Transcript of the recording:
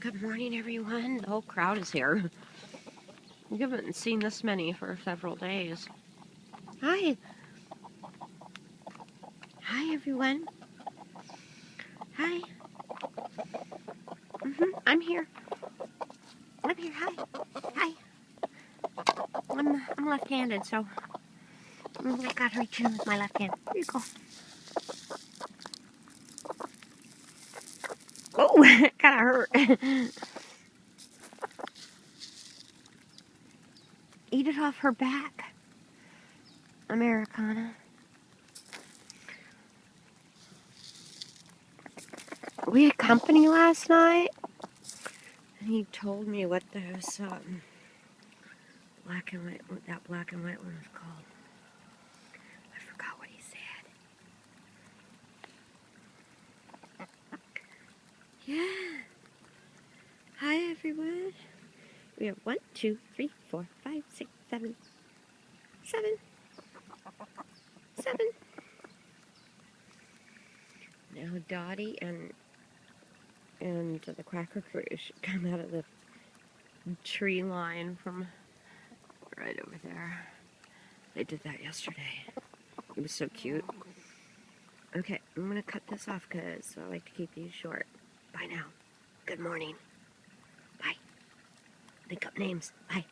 Good morning, everyone. The whole crowd is here. We haven't seen this many for several days. Hi. Hi, everyone. Hi. I'm here. I'm here. Hi. Hi. I'm left-handed, so I gotta reach in with my left hand. Here you go. Oh, it kinda hurt. Eat it off her back. Americana. We had company last night, and he told me what those black and white, what that black and white one was called. I forgot what he said. Yeah. Hi, everyone. We have 1, 2, 3, 4, 5, 6, 7. Now Dottie and the Cracker Crew should come out of the tree line from right over there. They did that yesterday. It was so cute. Okay, I'm gonna cut this off because I like to keep these short. Bye now. Good morning. Bye. Think up names. Bye.